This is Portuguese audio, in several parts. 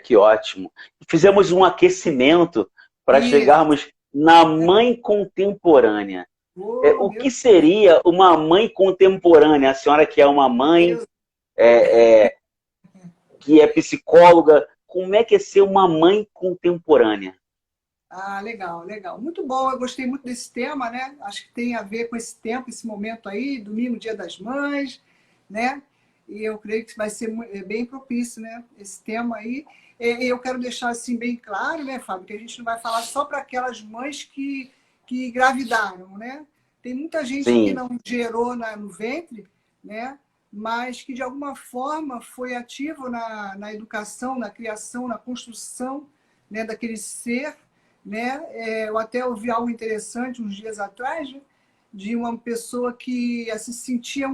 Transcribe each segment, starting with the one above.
que ótimo. Fizemos um aquecimento para Isso. chegarmos na mãe contemporânea. Oh, O que meu seria uma mãe contemporânea? A senhora que é uma mãe Deus. que é psicóloga, como é que é ser uma mãe contemporânea? Ah, legal, legal. Muito bom, eu gostei muito desse tema, né? Acho que tem a ver com esse tempo, esse momento aí, domingo, Dia das Mães, né? E eu creio que vai ser bem propício, né? Esse tema aí. E eu quero deixar assim bem claro, né, Fábio, que a gente não vai falar só para aquelas mães que engravidaram, né? Tem muita gente que Sim, não gerou no ventre, né? Mas que de alguma forma foi ativo na educação, na criação, na construção, né, daquele ser, né? Eu até ouvi algo interessante uns dias atrás, né? De uma pessoa que se sentia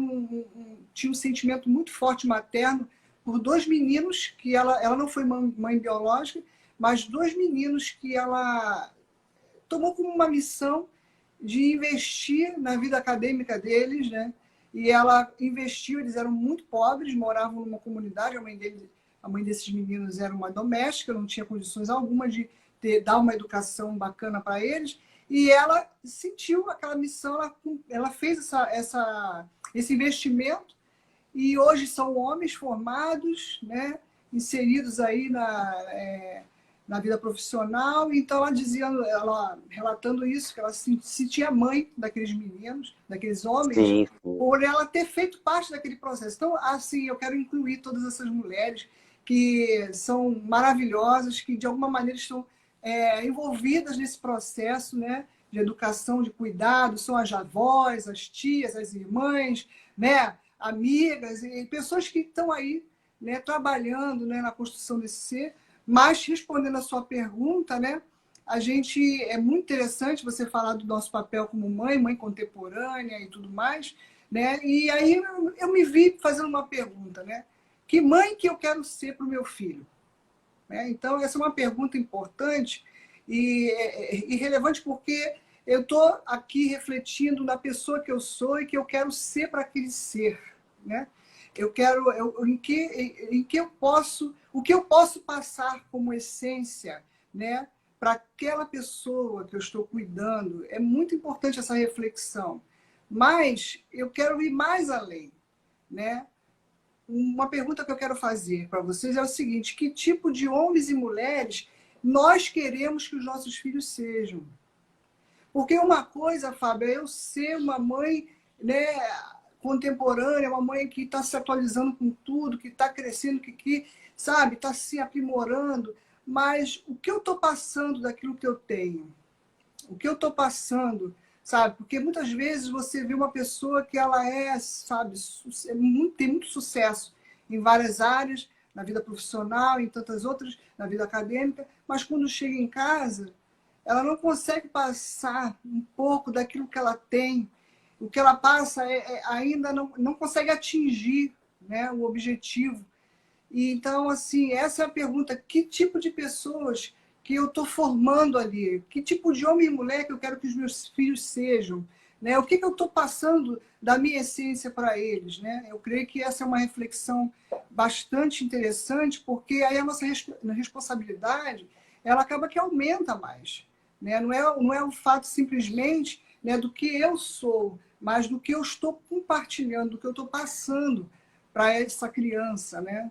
tinha um sentimento muito forte materno por dois meninos que ela não foi mãe biológica, mas dois meninos que ela tomou como uma missão de investir na vida acadêmica deles, né? E ela investiu, eles eram muito pobres, moravam numa comunidade, a mãe desses meninos era uma doméstica, não tinha condições alguma de dar uma educação bacana para eles, e ela sentiu aquela missão, ela fez esse investimento, e hoje são homens formados, né, inseridos aí na vida profissional. Então ela dizia, ela relatando isso, que ela se sentia mãe daqueles meninos, daqueles homens, sim, sim. por ela ter feito parte daquele processo. Então, assim, eu quero incluir todas essas mulheres que são maravilhosas, que de alguma maneira estão envolvidas nesse processo, né, de educação, de cuidado, são as avós, as tias, as irmãs, né, amigas, e pessoas que estão aí, né, trabalhando, né, na construção desse ser. Mas, respondendo a sua pergunta, né, a gente, é muito interessante você falar do nosso papel como mãe, mãe contemporânea e tudo mais, né? E aí eu me vi fazendo uma pergunta, né? Que mãe que eu quero ser para o meu filho? Né? Então, essa é uma pergunta importante e relevante, porque eu estou aqui refletindo na pessoa que eu sou e que eu quero ser para aquele ser. Né? Eu quero, em que eu posso, o que eu posso passar como essência, né, para aquela pessoa que eu estou cuidando. É muito importante essa reflexão. Mas eu quero ir mais além, né? Uma pergunta que eu quero fazer para vocês é o seguinte: que tipo de homens e mulheres nós queremos que os nossos filhos sejam? Porque uma coisa, Fábio, é eu ser uma mãe, né, contemporânea, uma mãe que está se atualizando com tudo, que está crescendo, sabe, está se aprimorando. Mas o que eu estou passando daquilo que eu tenho? O que eu estou passando, sabe? Porque muitas vezes você vê uma pessoa que ela sabe, tem muito sucesso em várias áreas, na vida profissional, em tantas outras, na vida acadêmica, mas quando chega em casa, ela não consegue passar um pouco daquilo que ela tem. O que ela passa ainda não consegue atingir, né, o objetivo. E, então, assim, essa é a pergunta: que tipo de pessoas que eu estou formando ali? Que tipo de homem e mulher que eu quero que os meus filhos sejam? Né? O que eu estou passando da minha essência para eles? Né? Eu creio que essa é uma reflexão bastante interessante, porque aí a nossa responsabilidade ela acaba que aumenta mais. Né? Não é o fato simplesmente, né, do que eu sou, mas do que eu estou compartilhando, do que eu estou passando para essa criança, né?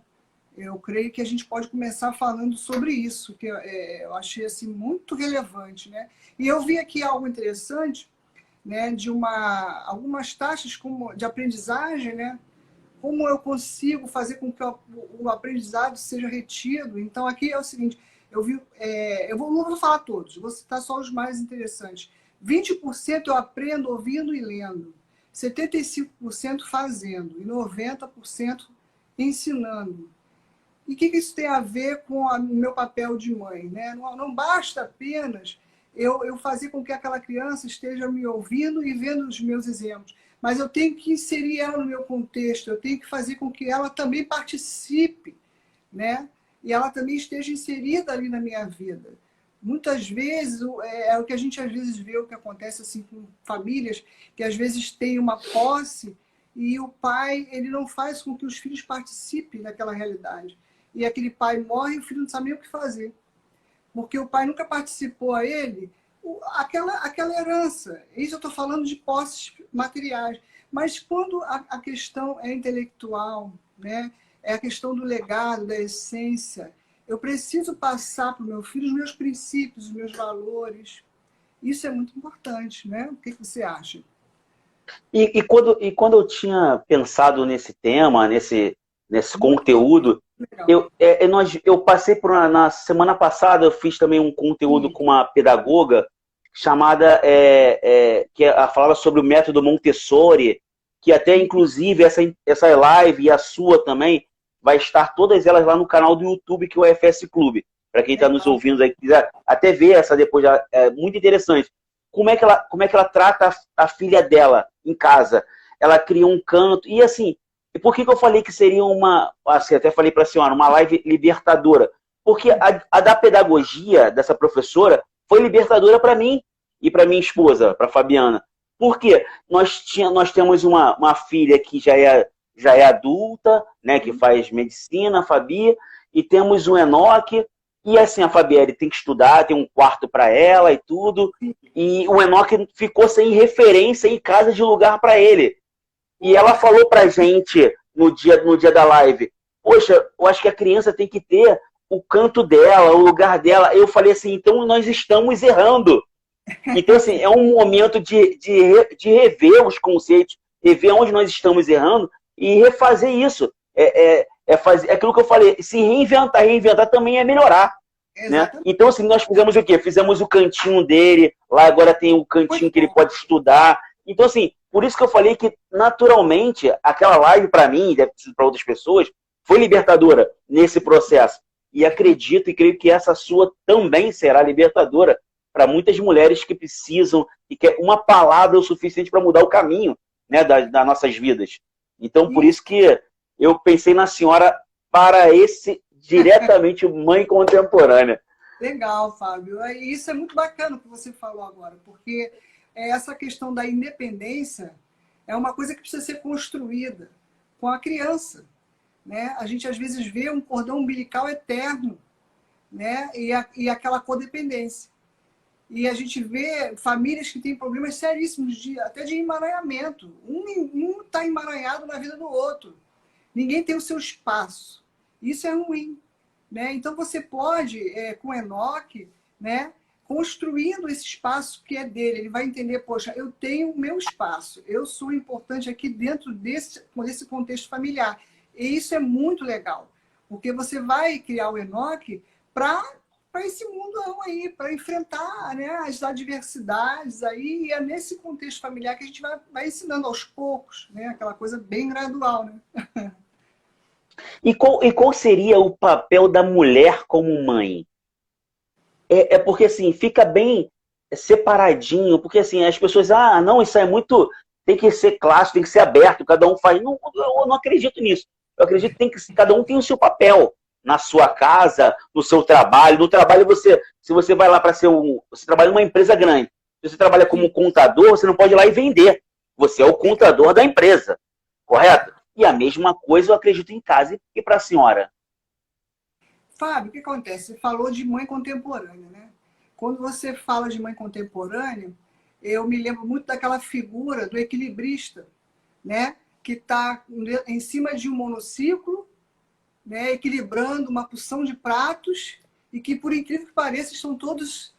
Eu creio que a gente pode começar falando sobre isso, que eu achei assim, muito relevante. Né? E eu vi aqui algo interessante, né, de algumas taxas de aprendizagem, né, como eu consigo fazer com que o aprendizado seja retido. Então, aqui é o seguinte: não vou falar todos, vou citar só os mais interessantes. 20% eu aprendo ouvindo e lendo, 75% fazendo e 90% ensinando. E o que isso tem a ver com o meu papel de mãe? Né? Não basta apenas eu fazer com que aquela criança esteja me ouvindo e vendo os meus exemplos, mas eu tenho que inserir ela no meu contexto, eu tenho que fazer com que ela também participe, né? E ela também esteja inserida ali na minha vida. Muitas vezes, é o que a gente às vezes vê, o que acontece assim com famílias que às vezes têm uma posse e o pai ele não faz com que os filhos participem daquela realidade. e aquele pai morre e o filho não sabe nem o que fazer. Porque o pai nunca participou a ele aquela herança. Isso eu estou falando de posses materiais. Mas quando a questão é intelectual, né? É a questão do legado, da essência, eu preciso passar para o meu filho os meus princípios, os meus valores. Isso é muito importante, né? O que você acha? Quando eu tinha pensado nesse tema, nesse conteúdo, Legal. eu passei por na semana passada, eu fiz também um conteúdo Sim. com uma pedagoga chamada que ela falava sobre o método Montessori, que até inclusive essa live e a sua também vai estar todas elas lá no canal do YouTube que é o FS Clube. Para quem está nos Legal. ouvindo aí, quiser até ver essa depois, é muito interessante. Como é que ela trata a filha dela em casa? Ela cria um canto. E assim, e por que eu falei que seria assim, até falei para a senhora, uma live libertadora? Porque a da pedagogia dessa professora foi libertadora para mim e para minha esposa, para Fabiana. Porque nós temos uma filha que já é adulta, né, que faz medicina, a Fabi, e temos o Enoque, e assim, a Fabielle tem que estudar, tem um quarto para ela e tudo, e o Enoque ficou sem referência em casa de lugar para ele. E ela falou pra gente no dia da live, poxa, eu acho que a criança tem que ter o canto dela, o lugar dela. Eu falei assim, então nós estamos errando. Então, assim, é um momento de rever os conceitos, rever onde nós estamos errando e refazer isso. Fazer aquilo que eu falei, se reinventar. Reinventar também é melhorar. Né? Exatamente. Então, assim, nós fizemos o quê? Fizemos o cantinho dele, lá agora tem o cantinho que ele pode estudar. Então, assim, por isso que eu falei que, naturalmente, aquela live, para mim, e deve ser para outras pessoas, foi libertadora nesse processo. E acredito e creio que essa sua também será libertadora para muitas mulheres que precisam e que uma palavra é o suficiente para mudar o caminho, né, das nossas vidas. Então, por isso que eu pensei na senhora para esse diretamente mãe contemporânea. Legal, Fábio. E isso é muito bacana o que você falou agora, porque essa questão da independência é uma coisa que precisa ser construída com a criança, né? A gente às vezes vê um cordão umbilical eterno, né? E aquela codependência. E a gente vê famílias que têm problemas seríssimos, até de emaranhamento. Um está emaranhado na vida do outro. Ninguém tem o seu espaço. Isso é ruim. Né? Então, você pode, com o Enoque, né, construindo esse espaço que é dele. Ele vai entender, poxa, eu tenho o meu espaço. Eu sou importante aqui dentro desse contexto familiar. E isso é muito legal. Porque você vai criar o Enoque para esse mundão aí, para enfrentar, né, as adversidades aí, e é nesse contexto familiar que a gente vai ensinando aos poucos, né, aquela coisa bem gradual, né? E qual seria o papel da mulher como mãe? Porque assim, fica bem separadinho, porque assim, as pessoas, não, isso é muito, tem que ser clássico, tem que ser aberto, cada um faz. Não, eu não acredito nisso. Eu acredito que cada um tem o seu papel na sua casa, no seu trabalho. No trabalho, se você vai lá para você trabalha numa empresa grande, se você trabalha como contador, você não pode ir lá e vender. Você é o contador da empresa, correto? E a mesma coisa eu acredito em casa e para a senhora. Fábio, o que acontece? Você falou de mãe contemporânea, né? Quando você fala de mãe contemporânea, eu me lembro muito daquela figura do equilibrista, né? Que está em cima de um monociclo, né? Equilibrando uma porção de pratos e que, por incrível que pareça, estão todos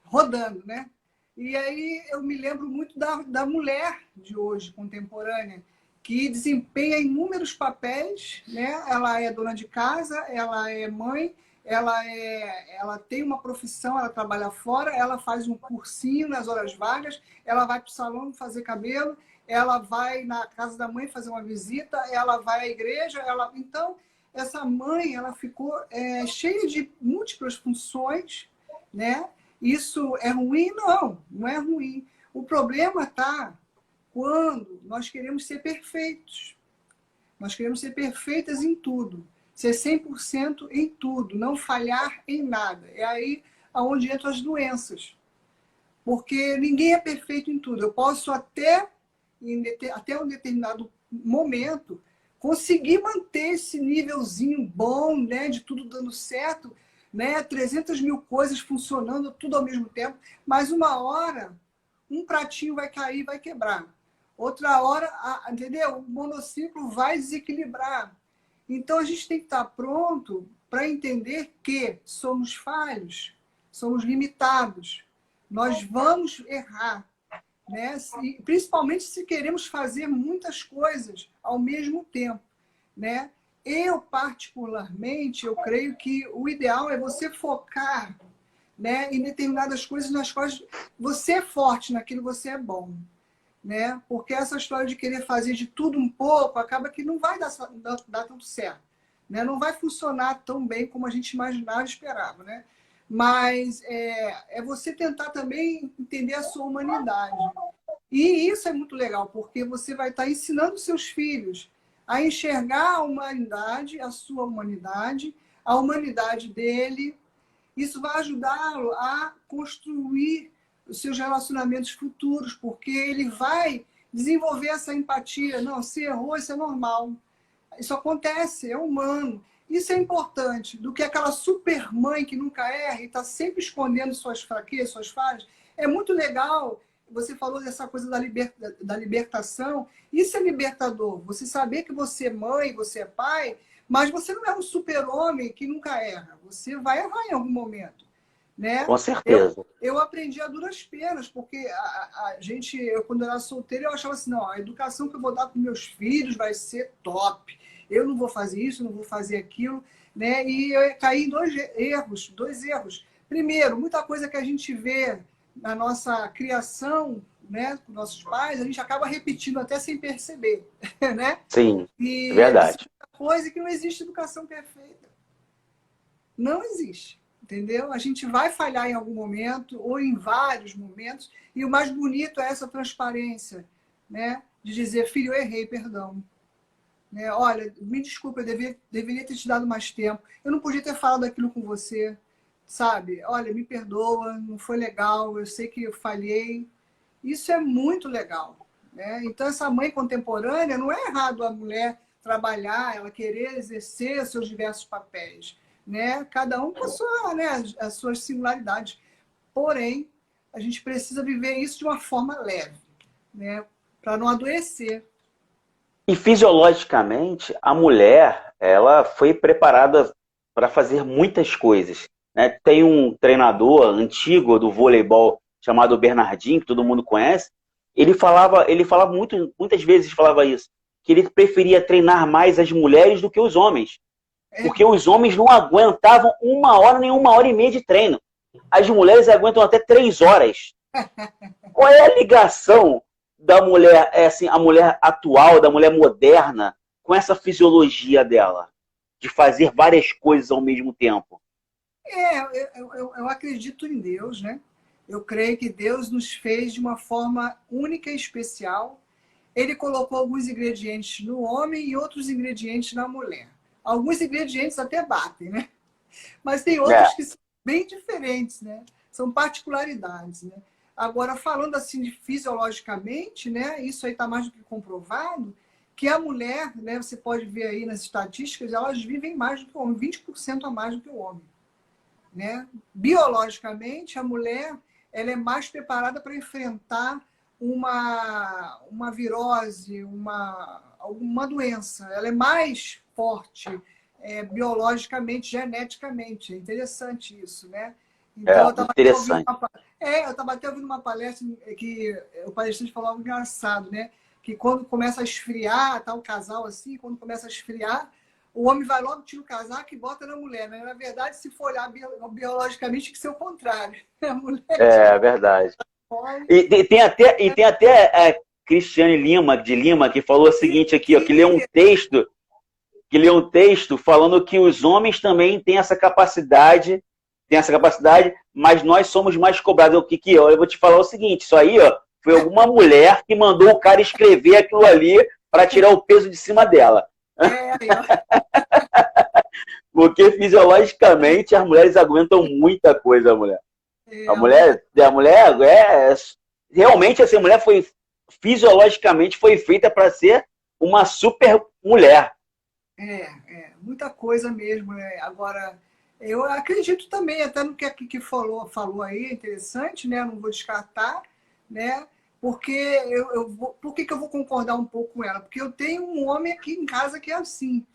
rodando, né? E aí eu me lembro muito da mulher de hoje, contemporânea, que desempenha inúmeros papéis, né? Ela é dona de casa, ela é mãe, ela tem uma profissão, ela trabalha fora, ela faz um cursinho nas horas vagas, ela vai para o salão fazer cabelo, ela vai na casa da mãe fazer uma visita, ela vai à igreja, então essa mãe ela ficou cheia de múltiplas funções, né? Isso é ruim? Não, não é ruim. O problema está quando nós queremos ser perfeitos. Nós queremos ser perfeitas em tudo. Ser 100% em tudo. Não falhar em nada. É aí onde entram as doenças. Porque ninguém é perfeito em tudo. Eu posso até um determinado momento, conseguir manter esse nívelzinho bom, né, de tudo dando certo, né, 300 mil coisas funcionando tudo ao mesmo tempo, mas uma hora um pratinho vai cair, vai quebrar. Outra hora, entendeu? O monociclo vai desequilibrar. Então, a gente tem que estar pronto para entender que somos falhos, somos limitados. Nós vamos errar, né? Principalmente se queremos fazer muitas coisas ao mesmo tempo, né? Eu, particularmente, eu creio que o ideal é você focar, né, em determinadas coisas nas quais você é forte, naquilo que você é bom. Né? Porque essa história de querer fazer de tudo um pouco acaba que não vai dar tanto certo. Né? Não vai funcionar tão bem como a gente imaginava e esperava. Né? Mas é você tentar também entender a sua humanidade. E isso é muito legal, porque você vai estar ensinando seus filhos a enxergar a humanidade, a sua humanidade, a humanidade dele. Isso vai ajudá-lo a construir os seus relacionamentos futuros, porque ele vai desenvolver essa empatia. Não, se errou, isso é normal. Isso acontece, é humano. Isso é importante do que aquela super mãe que nunca erra e está sempre escondendo suas fraquezas, suas falhas. É muito legal. Você falou dessa coisa da libertação. Isso é libertador. Você saber que você é mãe, você é pai, mas você não é um super-homem que nunca erra. Você vai errar em algum momento. Né? Com certeza. Eu aprendi a duras penas, porque a gente, quando eu era solteiro, eu achava assim, não, a educação que eu vou dar para meus filhos vai ser top. Eu não vou fazer isso, não vou fazer aquilo. Né? E eu caí em dois erros. Primeiro, muita coisa que a gente vê na nossa criação, né, com nossos pais, a gente acaba repetindo até sem perceber. Né? Sim, e é verdade. É coisa que não existe educação perfeita. Não existe. Entendeu? A gente vai falhar em algum momento, ou em vários momentos, e o mais bonito é essa transparência, né? De dizer, filho, eu errei, perdão. Né? Olha, me desculpa, eu deveria ter te dado mais tempo, eu não podia ter falado aquilo com você, sabe? Olha, me perdoa, não foi legal, eu sei que eu falhei. Isso é muito legal. Né? Então, essa mãe contemporânea, não é errado a mulher trabalhar, ela querer exercer seus diversos papéis. Né? Cada um com as suas singularidades. Porém, a gente precisa viver isso de uma forma leve, né? Para não adoecer. E fisiologicamente, a mulher, ela foi preparada para fazer muitas coisas. Né? Tem um treinador antigo do voleibol chamado Bernardinho, que todo mundo conhece. Ele falava muitas vezes falava isso, que ele preferia treinar mais as mulheres do que os homens. Porque os homens não aguentavam 1 hora nem 1 hora e meia de treino. As mulheres aguentam até 3 horas. Qual é a ligação da mulher, assim, a mulher atual, da mulher moderna, com essa fisiologia dela? De fazer várias coisas ao mesmo tempo? Eu acredito em Deus, né? Eu creio que Deus nos fez de uma forma única e especial. Ele colocou alguns ingredientes no homem e outros ingredientes na mulher. Alguns ingredientes até batem, né? Mas tem outros que são bem diferentes, né? São particularidades, né? Agora, falando assim fisiologicamente, né? Isso aí está mais do que comprovado, que a mulher, né? Você pode ver aí nas estatísticas, elas vivem mais do que o homem, 20% a mais do que o homem. Né? Biologicamente, a mulher ela é mais preparada para enfrentar uma virose, alguma doença. Ela é mais forte biologicamente, geneticamente. É interessante isso, né? Então, eu estava até ouvindo uma palestra que o palestrante falou algo engraçado, né? Que quando começa a esfriar, tá o casal assim, quando começa a esfriar, o homem vai logo, tira o casaco e bota na mulher. Né? Na verdade, se for olhar biologicamente, tem que ser o contrário. A mulher é verdade. E tem até a Cristiane Lima, que falou o seguinte aqui, ó, que leu um texto falando que os homens também têm essa capacidade, mas nós somos mais cobrados. Eu vou te falar o seguinte, isso aí, ó, foi alguma mulher que mandou o cara escrever aquilo ali para tirar o peso de cima dela. Porque fisiologicamente as mulheres aguentam muita coisa, a mulher realmente essa mulher fisiologicamente foi feita para ser uma super mulher, Muita coisa mesmo, né? Agora, eu acredito também, até no que aqui que falou aí, é interessante, né? Eu não vou descartar, né? Porque por que eu vou concordar um pouco com ela? Porque eu tenho um homem aqui em casa que é assim,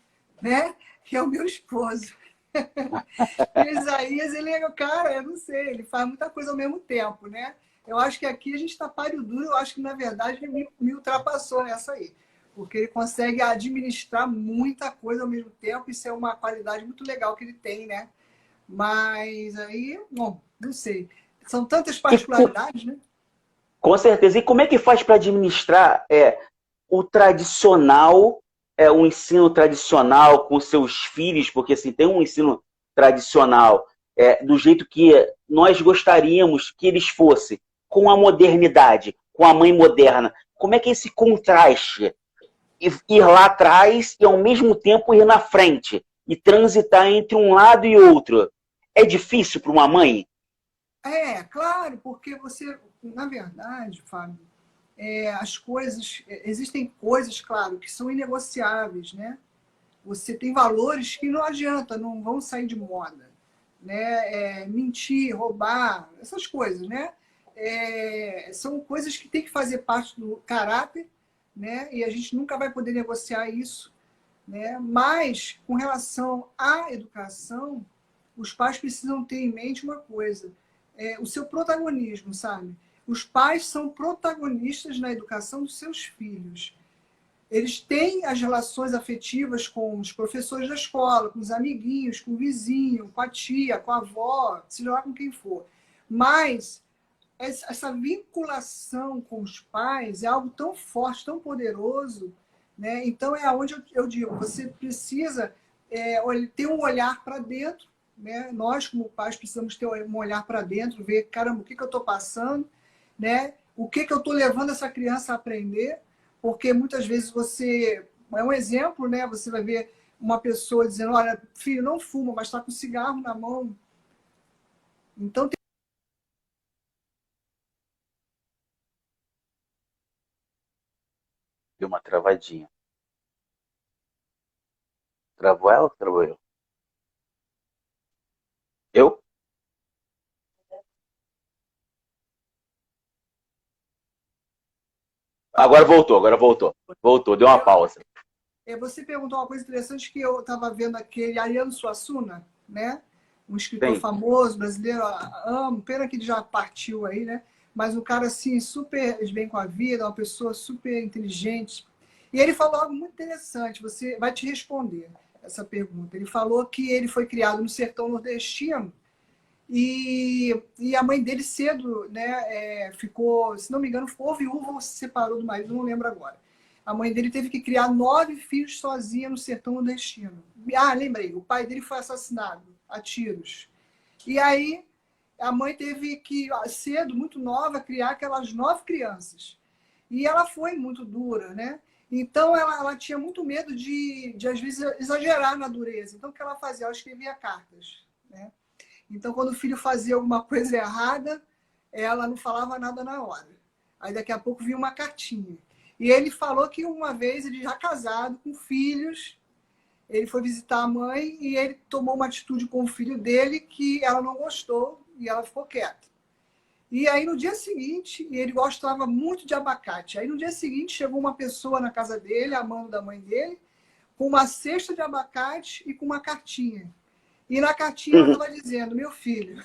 né? Que é o meu esposo. E o Isaías, ele é o cara, eu não sei, ele faz muita coisa ao mesmo tempo, né? Eu acho que aqui a gente está páreo duro, eu acho que, na verdade, ele me ultrapassou nessa aí. Porque ele consegue administrar muita coisa ao mesmo tempo, isso é uma qualidade muito legal que ele tem, né? Mas aí, bom, não sei. São tantas E, particularidades, né? com certeza. E como é que faz para administrar o tradicional, o ensino tradicional com seus filhos? Porque assim, tem um ensino tradicional do jeito que nós gostaríamos que eles fossem, com a modernidade, com a mãe moderna. Como é que é esse contraste? Ir lá atrás e ao mesmo tempo ir na frente e transitar entre um lado e outro. É difícil para uma mãe? Claro, porque você, na verdade, Fábio, as coisas, existem coisas, claro, que são inegociáveis, né? Você tem valores que não adianta, não vão sair de moda, né? Mentir, roubar, essas coisas, né? São coisas que têm que fazer parte do caráter, né? E a gente nunca vai poder negociar isso, né? Mas, com relação à educação, os pais precisam ter em mente uma coisa, o seu protagonismo, sabe? Os pais são protagonistas na educação dos seus filhos. Eles têm as relações afetivas com os professores da escola, com os amiguinhos, com o vizinho, com a tia, com a avó, seja lá com quem for. Mas essa vinculação com os pais é algo tão forte, tão poderoso, né? Então é aonde eu digo, você precisa ter um olhar para dentro, né? Nós como pais precisamos ter um olhar para dentro, ver, caramba, o que eu estou passando, né? O que eu estou levando essa criança a aprender, porque muitas vezes você é um exemplo, né? Você vai ver uma pessoa dizendo, olha, filho, não fuma, mas está com cigarro na mão. Então Deu uma travadinha. Travou ela ou travou eu? Eu? Agora voltou, agora voltou. Voltou, deu uma pausa. Você perguntou uma coisa interessante que eu estava vendo aquele Ariano Suassuna, né? Um escritor Sim. famoso, brasileiro, amo, pena que ele já partiu aí, né? Mas um cara assim, super bem com a vida, uma pessoa super inteligente. E ele falou algo muito interessante, você vai te responder essa pergunta. Ele falou que ele foi criado no sertão nordestino e a mãe dele cedo, né, ficou, se não me engano, ficou viúva ou se separou do marido, não lembro agora. A mãe dele teve que criar 9 filhos sozinha no sertão nordestino. Ah, lembrei, o pai dele foi assassinado a tiros. E aí a mãe teve que, cedo, muito nova, criar aquelas 9 crianças. E ela foi muito dura, né? Então ela tinha muito medo de, às vezes, exagerar na dureza. Então o que ela fazia? Ela escrevia cartas, né? Então, quando o filho fazia alguma coisa errada, ela não falava nada na hora. Aí, daqui a pouco, vinha uma cartinha. E ele falou que uma vez, ele já casado, com filhos, ele foi visitar a mãe e ele tomou uma atitude com o filho dele que ela não gostou e ela ficou quieta. E aí, no dia seguinte, ele gostava muito de abacate. Aí, no dia seguinte, chegou uma pessoa na casa dele, a mãe da mãe dele, com uma cesta de abacate e com uma cartinha. E na cartinha ela Uhum. estava dizendo, meu filho,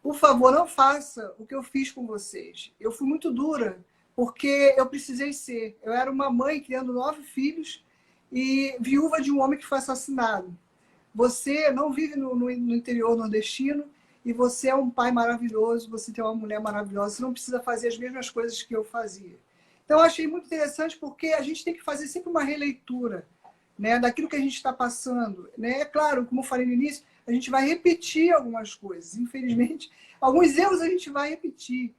por favor, não faça o que eu fiz com vocês. Eu fui muito dura, porque eu precisei ser. Eu era uma mãe criando 9 filhos e viúva de um homem que foi assassinado. Você não vive no interior nordestino e você é um pai maravilhoso, você tem uma mulher maravilhosa, você não precisa fazer as mesmas coisas que eu fazia. Então, eu achei muito interessante porque a gente tem que fazer sempre uma releitura, né, daquilo que a gente está passando. Né? É claro, como eu falei no início, a gente vai repetir algumas coisas. Infelizmente, alguns erros a gente vai repetir.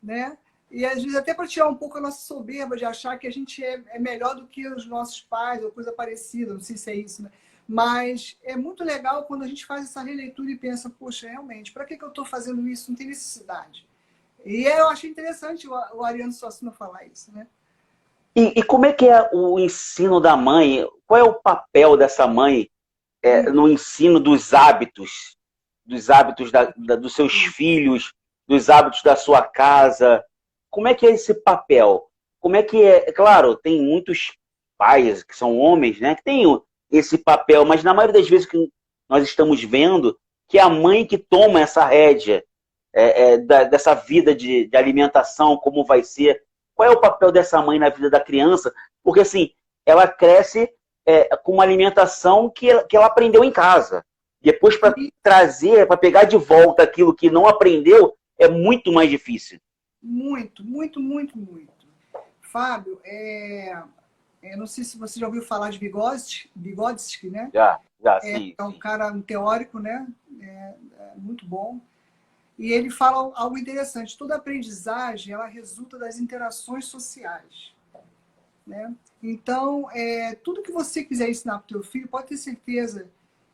Né? E às vezes até para tirar um pouco a nossa soberba de achar que a gente é melhor do que os nossos pais ou coisa parecida, não sei se é isso, né? Mas é muito legal quando a gente faz essa releitura e pensa, poxa, realmente, para que eu estou fazendo isso? Não tem necessidade. E eu achei interessante o Ariano Suassuna falar isso, né? E como é que é o ensino da mãe? Qual é o papel dessa mãe no ensino dos hábitos dos seus filhos, dos hábitos da sua casa? Como é que é esse papel? Como é que é? Claro, tem muitos pais que são homens, né, que têm esse papel, mas na maioria das vezes que nós estamos vendo que é a mãe que toma essa rédea dessa vida de alimentação, como vai ser. Qual é o papel dessa mãe na vida da criança? Porque, assim, ela cresce com uma alimentação que ela aprendeu em casa. Depois, para trazer, para pegar de volta aquilo que não aprendeu, é muito mais difícil. Muito, muito, muito, muito. Fábio, não sei se você já ouviu falar de Vygotsky, né? Já, sim. É um cara, um teórico, né? Muito bom. E ele fala algo interessante. Toda aprendizagem, ela resulta das interações sociais, né? Então, tudo que você quiser ensinar para o teu filho, pode ter certeza,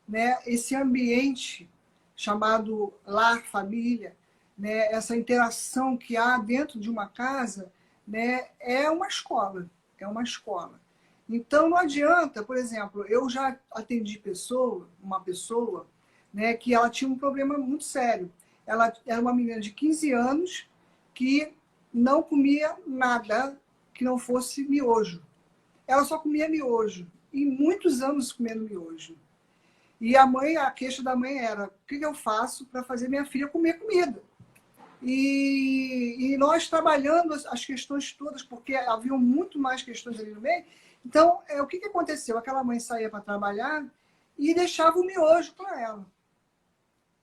né? Esse ambiente chamado lar, família, né? Essa interação que há dentro de uma casa, né? É uma escola. É uma escola. Então, não adianta, por exemplo, eu já atendi uma pessoa, né, que ela tinha um problema muito sério. Ela era uma menina de 15 anos que não comia nada que não fosse miojo. Ela só comia miojo. E muitos anos comendo miojo. E a queixa da mãe era: o que eu faço para fazer minha filha comer comida? E nós trabalhando as questões todas, porque haviam muito mais questões ali no meio. Então, o que aconteceu? Aquela mãe saía para trabalhar e deixava o miojo para ela.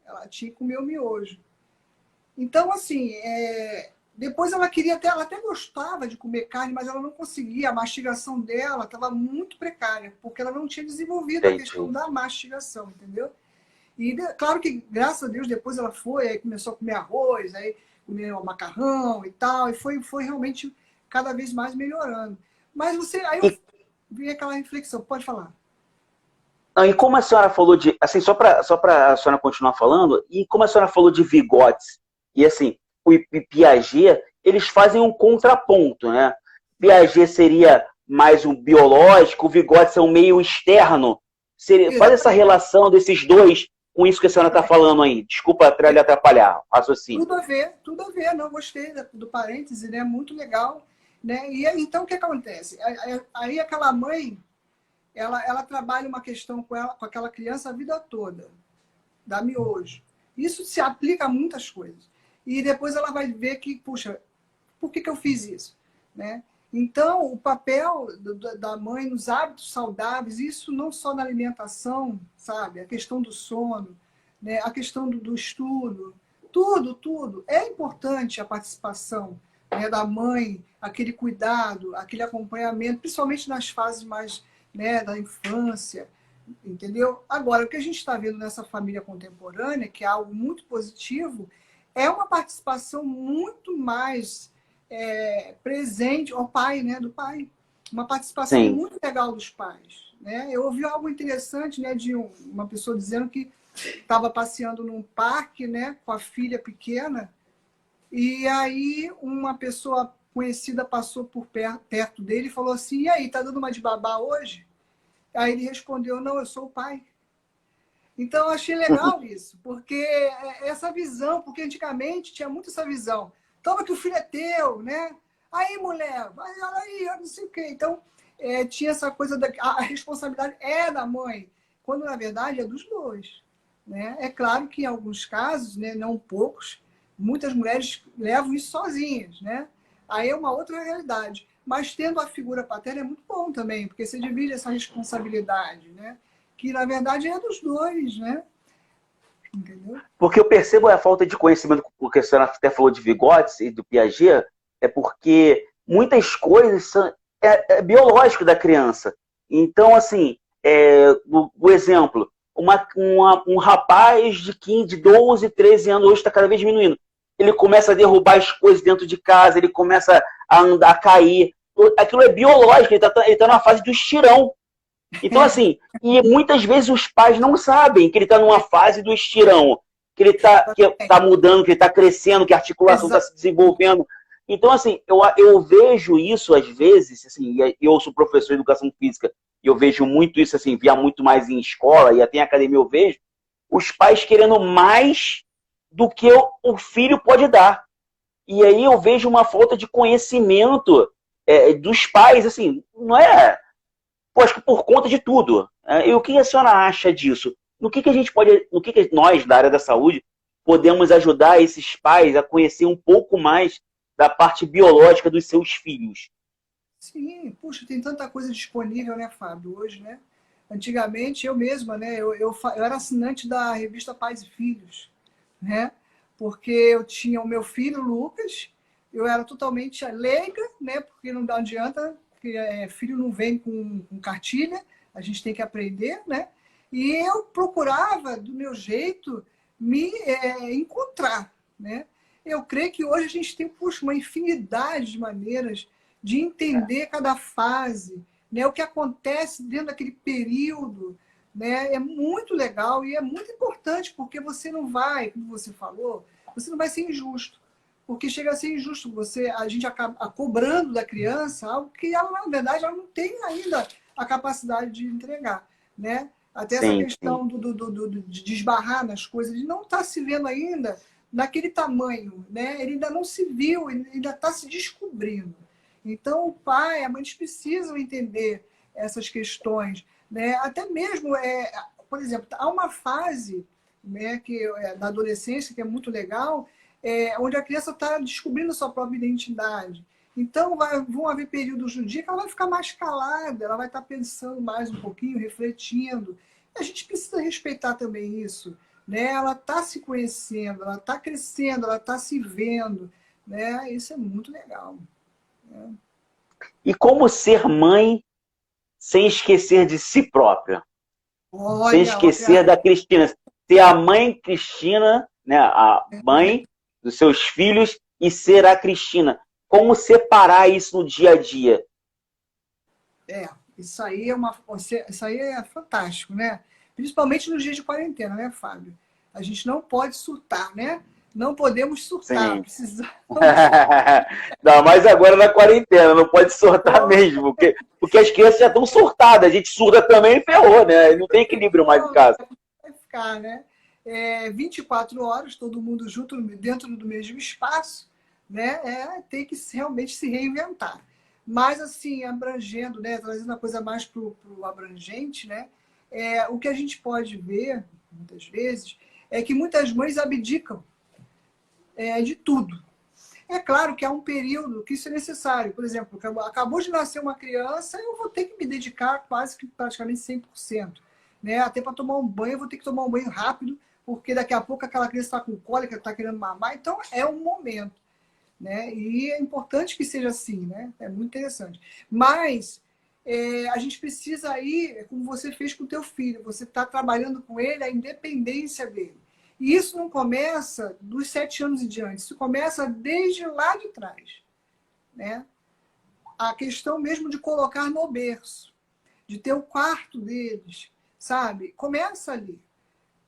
Ela tinha que comer o miojo. Então, assim, depois ela até gostava de comer carne, mas ela não conseguia. A mastigação dela estava muito precária, porque ela não tinha desenvolvido a questão da mastigação, entendeu? E claro que, graças a Deus, depois ela foi, aí começou a comer arroz, aí comeu macarrão e tal, e foi realmente cada vez mais melhorando. Mas aí eu vi aquela reflexão, pode falar. E como a senhora falou assim, só para a senhora continuar falando, e como a senhora falou de Vygotsky, e assim, o Piaget, eles fazem um contraponto, né? Piaget seria mais um biológico, o Vygotsky é um meio externo. Faz essa relação desses dois com isso que a senhora está falando aí. Desculpa lhe atrapalhar o raciocínio. Tudo a ver. Não, gostei do parêntese, né? Muito legal. Né? E então, o que acontece? Aí aquela mãe, ela trabalha uma questão com aquela criança a vida toda, da miojo. Isso se aplica a muitas coisas. E depois ela vai ver que, puxa, por que eu fiz isso? Né? Então, o papel da mãe nos hábitos saudáveis, isso não só na alimentação, sabe? A questão do sono, né? A questão do estudo, tudo. É importante a participação, né, da mãe, aquele cuidado, aquele acompanhamento, principalmente nas fases mais, né, da infância, entendeu? Agora, o que a gente está vendo nessa família contemporânea, que é algo muito positivo, é uma participação muito mais presente, o pai, né, do pai. Uma participação muito legal dos pais. Né? Eu ouvi algo interessante, né, de uma pessoa dizendo que estava passeando num parque, né, com a filha pequena, e aí uma pessoa conhecida passou por perto dele e falou assim: e aí, tá dando uma de babá hoje? Aí ele respondeu: não, eu sou o pai. Então, eu achei legal isso, porque essa visão, porque antigamente tinha muito essa visão. Toma que o filho é teu, né? Aí, mulher, vai aí, eu não sei o quê. Então, tinha essa coisa, a responsabilidade é da mãe, quando, na verdade, é dos dois. Né? É claro que, em alguns casos, né, não poucos, muitas mulheres levam isso sozinhas, né? Aí é uma outra realidade. Mas tendo a figura paterna é muito bom também, porque você divide essa responsabilidade, né? Que, na verdade, é dos dois, né? Entendeu? Porque eu percebo a falta de conhecimento, porque a senhora até falou de Vygotsky e do Piaget, é porque muitas coisas são biológico da criança. Então, assim, o exemplo, um rapaz de 12, 13 anos, hoje está cada vez diminuindo, ele começa a derrubar as coisas dentro de casa, ele começa a andar, a cair. Aquilo é biológico, ele tá numa fase do estirão. Então, assim, e muitas vezes os pais não sabem que ele está numa fase do estirão, que ele tá mudando, que ele está crescendo, que a articulação está se desenvolvendo. Então, assim, eu vejo isso às vezes, assim, eu sou professor de educação física, e eu vejo muito isso, assim, via muito mais em escola, e até em academia eu vejo, os pais querendo mais do que o filho pode dar. E aí eu vejo uma falta de conhecimento dos pais, assim, não é, pô, acho que por conta de tudo. E o que a senhora acha disso? No que a gente pode, no que nós, da área da saúde, podemos ajudar esses pais a conhecer um pouco mais da parte biológica dos seus filhos? Sim, puxa, tem tanta coisa disponível, né, Fábio, hoje, né? Antigamente, eu mesma, né, eu era assinante da revista Pais e Filhos, né? Porque eu tinha o meu filho, Lucas, eu era totalmente leiga, né? Porque não adianta, porque filho não vem com cartilha, a gente tem que aprender, né? E eu procurava, do meu jeito, me encontrar, né? Eu creio que hoje a gente tem, puxa, uma infinidade de maneiras de entender cada fase, né? O que acontece dentro daquele período, né? É muito legal e é muito importante, porque você não vai, como você falou, você não vai ser injusto. Porque chega a ser injusto a gente acaba cobrando da criança algo que ela, na verdade, ela não tem ainda a capacidade de entregar, né? Até essa Sim, sim. questão de esbarrar nas coisas, de não estar se vendo ainda naquele tamanho, né? Ele ainda não se viu, ele ainda está se descobrindo. Então, o pai, a mãe, eles precisam entender essas questões, né? Até mesmo, por exemplo, há uma fase, né, da adolescência que é muito legal, onde a criança está descobrindo a sua própria identidade. Então, vão haver períodos no dia que ela vai ficar mais calada, ela vai estar pensando mais um pouquinho, refletindo. A gente precisa respeitar também isso, né? Ela está se conhecendo, ela está crescendo, ela está se vendo, né? Isso é muito legal. Né? E como ser mãe sem esquecer de si própria? Sem esquecer Olha, da Cristina. Ser a mãe Cristina, né, a mãe dos seus filhos e ser a Cristina. Como separar isso no dia a dia? é, isso aí é fantástico, né? Principalmente nos dias de quarentena, né, Fábio? A gente não pode surtar, né? Não podemos surtar, Sim. precisamos. Ainda mais agora na quarentena, não pode surtar mesmo, porque as crianças já estão surtadas, a gente surda também e ferrou, né? Não tem equilíbrio mais em casa. Vai ficar, né? 24 horas, todo mundo junto dentro do mesmo espaço, né? Tem que realmente se reinventar. Mas, assim, abrangendo, né? Trazendo a coisa mais para o abrangente, né? O que a gente pode ver, muitas vezes, é que muitas mães abdicam de tudo. É claro que há um período que isso é necessário. Por exemplo, acabou de nascer uma criança, eu vou ter que me dedicar quase que praticamente 100%. Né? Até para tomar um banho, eu vou ter que tomar um banho rápido, porque daqui a pouco aquela criança está com cólica, está querendo mamar. Então, é um momento. Né? E é importante que seja assim. Né? É muito interessante. Mas a gente precisa ir, como você fez com o teu filho. Você está trabalhando com ele a independência dele. E isso não começa dos 7 anos em diante, isso começa desde lá de trás. Né? A questão mesmo de colocar no berço, de ter o quarto deles, sabe? Começa ali.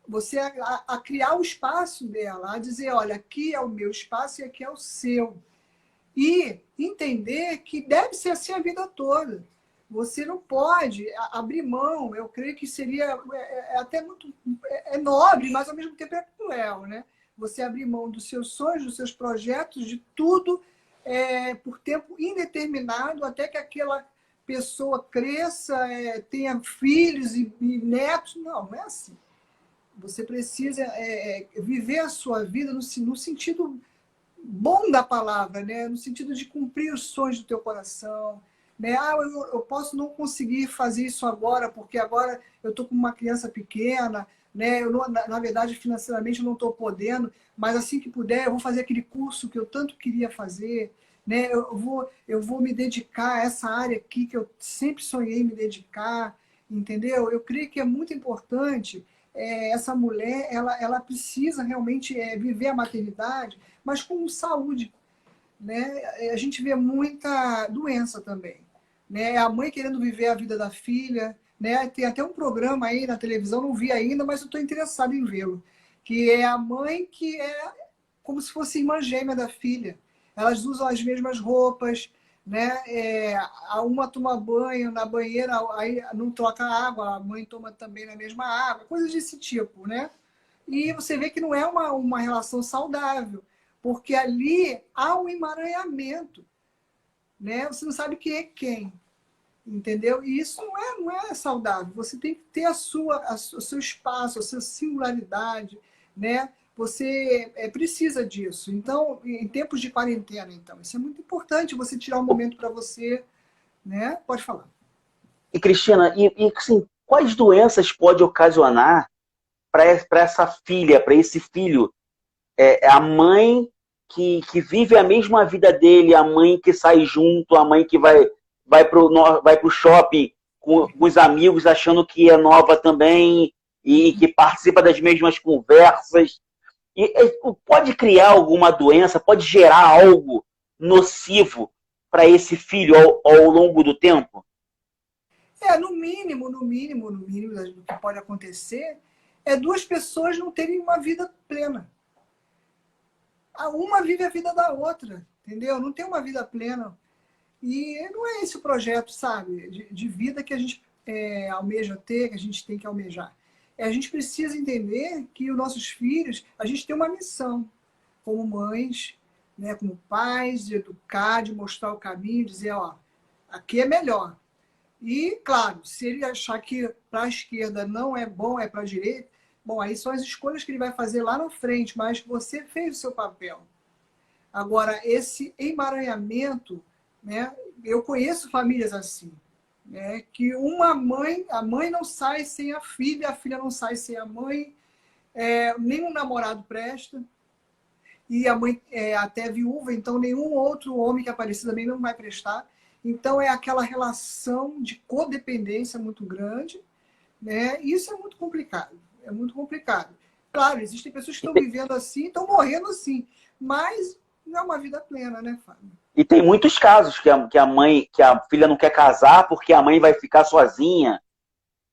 Você a criar o espaço dela, a dizer, olha, aqui é o meu espaço e aqui é o seu. E entender que deve ser assim a vida toda. Você não pode abrir mão, eu creio que seria até muito nobre, mas ao mesmo tempo é cruel, né? Você abrir mão dos seus sonhos, dos seus projetos, de tudo por tempo indeterminado, até que aquela pessoa cresça, tenha filhos e netos. Não, não é assim. Você precisa viver a sua vida no sentido bom da palavra, né? No sentido de cumprir os sonhos do teu coração. Né? Eu posso não conseguir fazer isso agora, porque agora eu estou com uma criança pequena, né? Eu não, na verdade, financeiramente eu não estou podendo, mas assim que puder, eu vou fazer aquele curso que eu tanto queria fazer. Né? Eu vou me dedicar a essa área aqui que eu sempre sonhei me dedicar, entendeu? Eu creio que é muito importante essa mulher, ela precisa realmente viver a maternidade, mas com saúde. Né? A gente vê muita doença também. Né? A mãe querendo viver a vida da filha. Né? Tem até um programa aí na televisão, não vi ainda, mas eu estou interessado em vê-lo. Que é a mãe que é como se fosse irmã gêmea da filha. elas usam as mesmas roupas, né? Uma toma banho na banheira, aí não troca água, a mãe toma também na mesma água, coisas desse tipo, né? E você vê que não é uma relação saudável, porque ali há um emaranhamento, né? Você não sabe quem é quem, entendeu? E isso não é saudável. Você tem que ter o seu espaço, a sua singularidade, né? Você precisa disso. Então, em tempos de quarentena, então, isso é muito importante, você tirar um momento para você, né? Pode falar. E Cristina, assim, quais doenças pode ocasionar para essa filha, para esse filho? A mãe que vive a mesma vida dele, a mãe que sai junto, a mãe que vai pro shopping com os amigos achando que é nova também e que participa das mesmas conversas. Pode criar alguma doença, pode gerar algo nocivo para esse filho ao longo do tempo? No mínimo, do que pode acontecer é duas pessoas não terem uma vida plena. Uma vive a vida da outra, entendeu? Não tem uma vida plena. E não é esse o projeto, sabe, de vida que a gente almeja ter, que a gente tem que almejar. A gente precisa entender que os nossos filhos, a gente tem uma missão como mães, né, como pais, de educar, de mostrar o caminho, dizer, ó, aqui é melhor. E, claro, se ele achar que para a esquerda não é bom, é para a direita, bom, aí são as escolhas que ele vai fazer lá na frente, mas você fez o seu papel. Agora, esse emaranhamento, né, eu conheço famílias assim, né, que a mãe não sai sem a filha não sai sem a mãe, nenhum namorado presta, e a mãe é até viúva, então nenhum outro homem que aparecer também não vai prestar. Então é aquela relação de codependência muito grande, né? Isso é muito complicado, é muito complicado. Claro, existem pessoas que estão vivendo assim, estão morrendo assim, mas não é uma vida plena, né, Fábio? E tem muitos casos que a filha não quer casar porque a mãe vai ficar sozinha.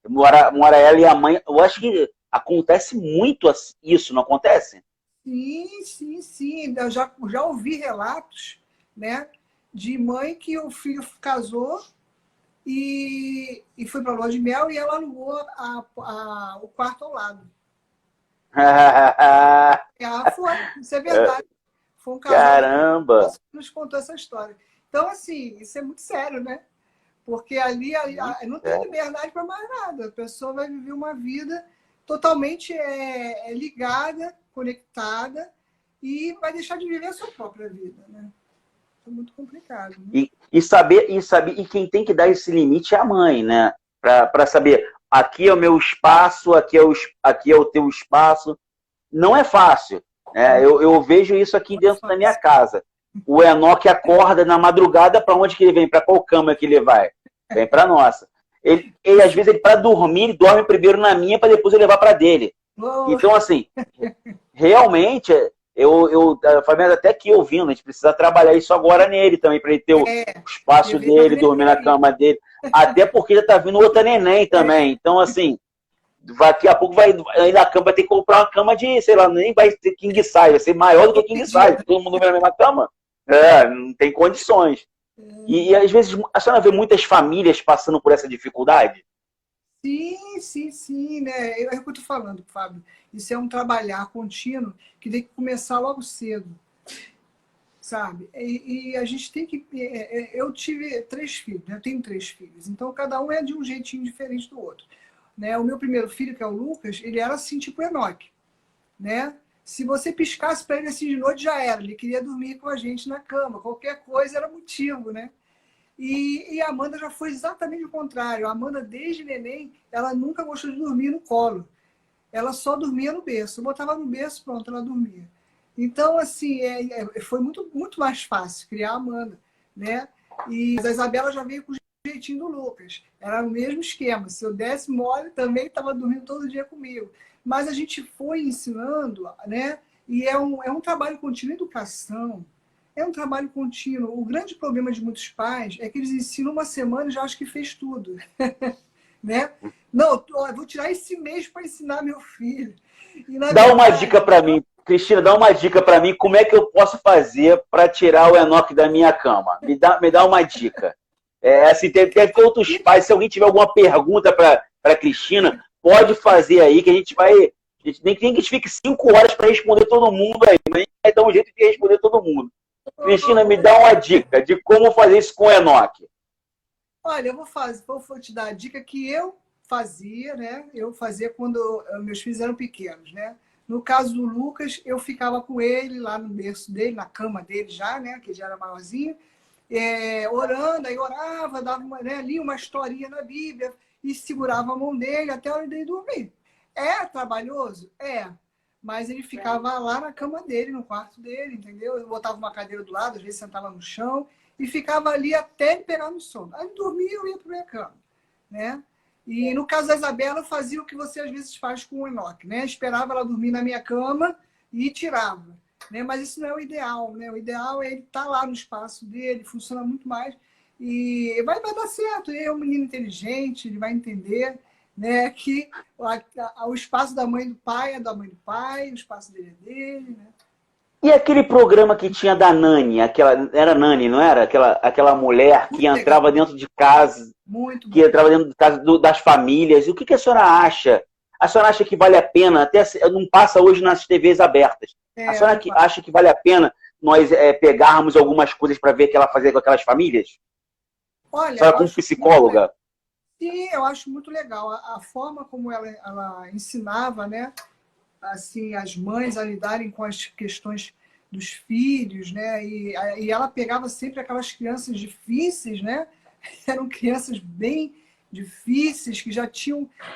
Mora ela e a mãe. Eu acho que acontece muito isso, não acontece? Sim, sim, sim. Eu já ouvi relatos, né, de mãe que o filho casou e foi para a lua de mel e ela alugou o quarto ao lado. Foi, isso é verdade. Foi um casal Caramba! que nos contou essa história. Então, assim, isso é muito sério, né? Porque ali não tem liberdade para mais nada. A pessoa vai viver uma vida totalmente ligada, conectada, e vai deixar de viver a sua própria vida, né? É muito complicado. Né? E quem tem que dar esse limite é a mãe, né? Para saber, aqui é o meu espaço, aqui é o teu espaço. Não é fácil. Né? Eu vejo isso aqui dentro da minha casa. O Enoque acorda na madrugada, para onde que ele vem? Para qual cama que ele vai? Vem para nossa. Ele às vezes, para dormir, ele dorme primeiro na minha, para depois eu levar para dele. Então, assim, realmente, a família até aqui ouvindo, a gente precisa trabalhar isso agora nele também, para ele ter o espaço dele, dormir na cama dele. Até porque já tá vindo outra neném também. Então, assim, daqui a pouco aí na cama vai ter que comprar uma cama de, sei lá, nem vai ter king size, vai ser maior do que king size. Todo mundo na mesma cama. Não tem condições. E às vezes, a senhora vê muitas famílias passando por essa dificuldade? Sim, né? É o que eu estou falando, Fábio. Isso é um trabalhar contínuo que tem que começar logo cedo, sabe? E a gente tem que... Eu tive 3 filhos, né? Eu tenho 3 filhos, então cada um é de um jeitinho diferente do outro. Né? O meu primeiro filho, que é o Lucas, ele era assim, tipo Enoque, né? Se você piscasse para ele assim de noite, já era. Ele queria dormir com a gente na cama. Qualquer coisa era motivo, né? E a Amanda já foi exatamente o contrário. A Amanda, desde neném, ela nunca gostou de dormir no colo. Ela só dormia no berço. Eu botava no berço, pronto, ela dormia. Então, assim, foi muito, muito mais fácil criar a Amanda, né? E a Isabela já veio com o jeitinho do Lucas. Era o mesmo esquema. Se eu desse mole, também estava dormindo todo dia comigo. Mas a gente foi ensinando, né? E é um trabalho contínuo. Educação é um trabalho contínuo. O grande problema de muitos pais é que eles ensinam uma semana e já acham que fez tudo. Né? Não, eu vou tirar esse mês para ensinar meu filho. Dá uma dica para mim. Cristina, dá uma dica para mim, como é que eu posso fazer para tirar o Enoque da minha cama? Me dá uma dica. Assim, deve ter outros pais, se alguém tiver alguma pergunta para Cristina, pode fazer aí, que a gente vai... nem que a gente fique 5 horas para responder todo mundo aí, mas a gente vai dar um jeito de responder todo mundo. Cristina, me dá uma dica de como fazer isso com o Enoque. Olha, vou te dar a dica que eu fazia, né? Eu fazia quando meus filhos eram pequenos, né? No caso do Lucas, eu ficava com ele lá no berço dele, na cama dele já, né? Que já era maiorzinho, orando, aí orava, dava lia uma historinha na Bíblia e segurava a mão dele até a hora dele dormir. É trabalhoso? É. Mas ele ficava lá na cama dele, no quarto dele, entendeu? Eu botava uma cadeira do lado, às vezes sentava no chão e ficava ali até ele pegar no sono. Aí dormia e eu ia para minha cama, né? E no caso da Isabela, eu fazia o que você às vezes faz com o Enoque, né? Esperava ela dormir na minha cama e tirava, né? Mas isso não é o ideal, né? O ideal é ele estar lá no espaço dele, funciona muito mais e vai dar certo. Ele é um menino inteligente, ele vai entender, né? Que o espaço da mãe do pai é da mãe do pai, o espaço dele é dele, né? E aquele programa que tinha da Nani, era Nani, não era? Aquela mulher que entrava dentro de casa, que entrava dentro de casa das famílias. E o que a senhora acha? A senhora acha que vale a pena, até não passa hoje nas TVs abertas, a senhora acha que vale a pena nós pegarmos algumas coisas para ver o que ela fazia com aquelas famílias? Olha, a senhora como psicóloga. Sim, eu acho muito legal. A forma como ela ensinava, né? Assim, as mães a lidarem com as questões dos filhos, né? E ela pegava sempre aquelas crianças difíceis, né? Eram crianças bem difíceis, que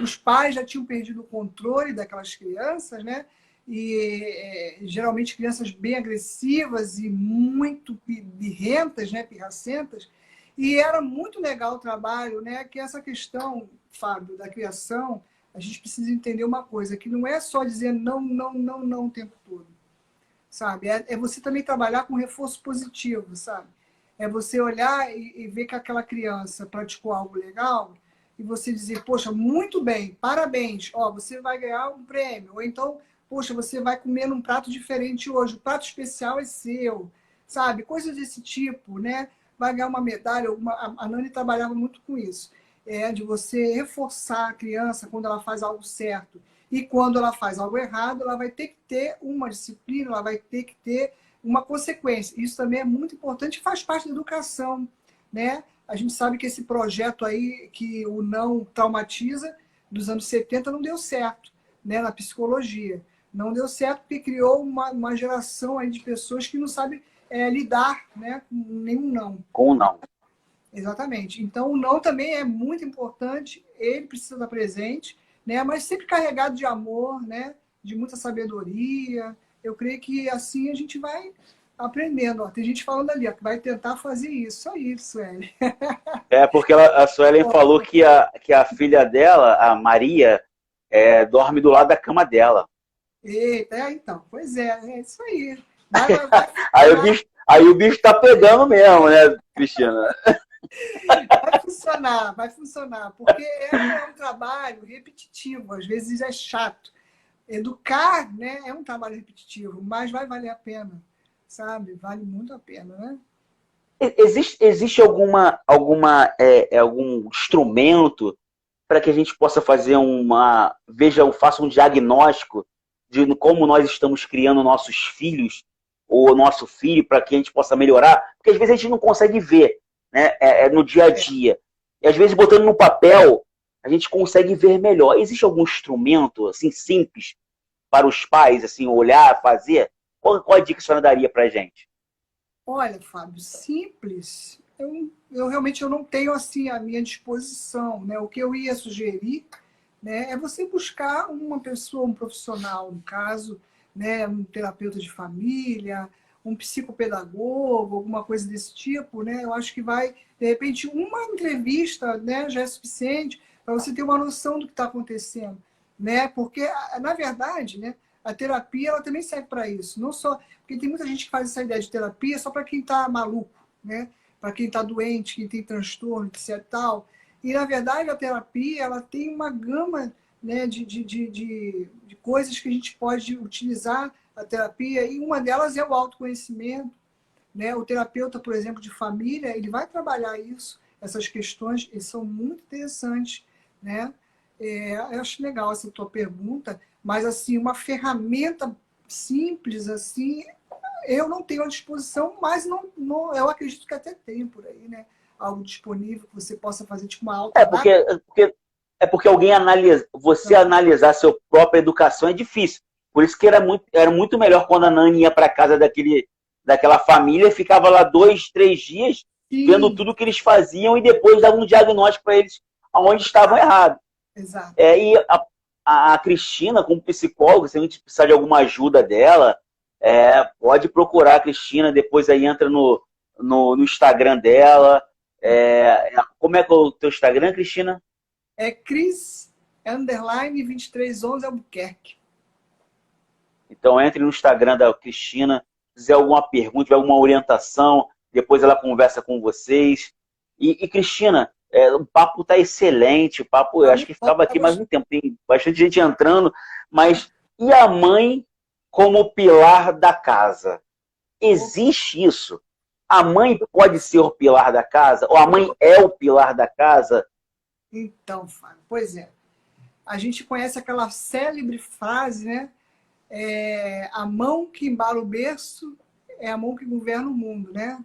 os pais já tinham perdido o controle daquelas crianças, né? E geralmente crianças bem agressivas e muito birrentas, né? Pirracentas. E era muito legal o trabalho, né? Que essa questão, Fábio, da criação, a gente precisa entender uma coisa, que não é só dizer não, não, não, não o tempo todo, sabe? É você também trabalhar com reforço positivo, sabe? É você olhar e ver que aquela criança praticou algo legal e você dizer, poxa, muito bem, parabéns, ó, você vai ganhar um prêmio. Ou então, poxa, você vai comer num prato diferente hoje, o prato especial é seu, sabe? Coisas desse tipo, né? Vai ganhar uma medalha. A Nani trabalhava muito com isso. De você reforçar a criança quando ela faz algo certo. E quando ela faz algo errado, ela vai ter que ter uma disciplina, ela vai ter que ter uma consequência. Isso também é muito importante e faz parte da educação, né? A gente sabe que esse projeto aí, que o não traumatiza, dos anos 70, não deu certo, né? Na psicologia. Não deu certo porque criou uma geração aí de pessoas que não sabem lidar, né, com nenhum não. Com o não. Exatamente. Então, o não também é muito importante, ele precisa estar presente, né? Mas sempre carregado de amor, né? De muita sabedoria. Eu creio que assim a gente vai aprendendo. Ó, tem gente falando ali, ó, que vai tentar fazer isso. Só isso, Sueli. Porque a Suelen falou que a filha dela, a Maria, dorme do lado da cama dela. Eita, então. Pois é isso aí. Aí o bicho tá pegando mesmo, né, Cristina? Vai funcionar, porque é um trabalho repetitivo, às vezes é chato. Educar, né, é um trabalho repetitivo, mas vai valer a pena, sabe? Vale muito a pena, né? Existe algum instrumento para que a gente possa fazer faça um diagnóstico de como nós estamos criando nossos filhos, ou nosso filho, para que a gente possa melhorar? Porque às vezes a gente não consegue ver, né? No dia a dia. E às vezes, botando no papel, a gente consegue ver melhor. Existe algum instrumento assim simples para os pais, assim, olhar, fazer? Qual a dica que a senhora daria para a gente? Olha, Fábio, simples. Eu realmente não tenho assim à minha disposição, né? O que eu ia sugerir, né, é você buscar uma pessoa, um profissional, no caso, né, um terapeuta de família, um psicopedagogo, alguma coisa desse tipo, né? Eu acho que vai, de repente, uma entrevista, né, já é suficiente para você ter uma noção do que está acontecendo, né? Porque, na verdade, né, a terapia ela também serve para isso, não só porque tem muita gente que faz essa ideia de terapia só para quem está maluco, né? Para quem está doente, quem tem transtorno, etc. e tal. E, na verdade, a terapia ela tem uma gama, né, de coisas que a gente pode utilizar a terapia, e uma delas é o autoconhecimento, né? O terapeuta, por exemplo, de família, ele vai trabalhar isso, essas questões, e são muito interessantes, né? Eu acho legal essa tua pergunta, mas assim, uma ferramenta simples assim, eu não tenho à disposição, mas eu acredito que até tem por aí, né? Algo disponível que você possa fazer, tipo uma É autoanálise. porque, é porque alguém analisa, você analisar sua própria educação é difícil. Por isso que era muito melhor quando a Nani ia para casa daquela família e ficava lá 2, 3 dias vendo Sim, tudo que eles faziam e depois dava um diagnóstico para eles aonde estavam exato, errados. exato. E a Cristina, como psicóloga, se a gente precisar de alguma ajuda dela, pode procurar a Cristina, depois aí entra no Instagram dela. Como é que é o teu Instagram, Cristina? É Cris, underline 2311 Albuquerque. Então entre no Instagram da Cristina, se fizer alguma pergunta, tiver alguma orientação, depois ela conversa com vocês. Cristina, o papo está excelente, o papo, eu Tá acho muito que bom, ficava tá aqui mais gostoso. um tempo, tem bastante gente entrando, mas e a mãe como pilar da casa? Existe isso? A mãe pode ser o pilar da casa? Ou a mãe é o pilar da casa? Então, Fábio, pois é. A gente conhece aquela célebre frase, né? A mão que embala o berço é a mão que governa o mundo, né?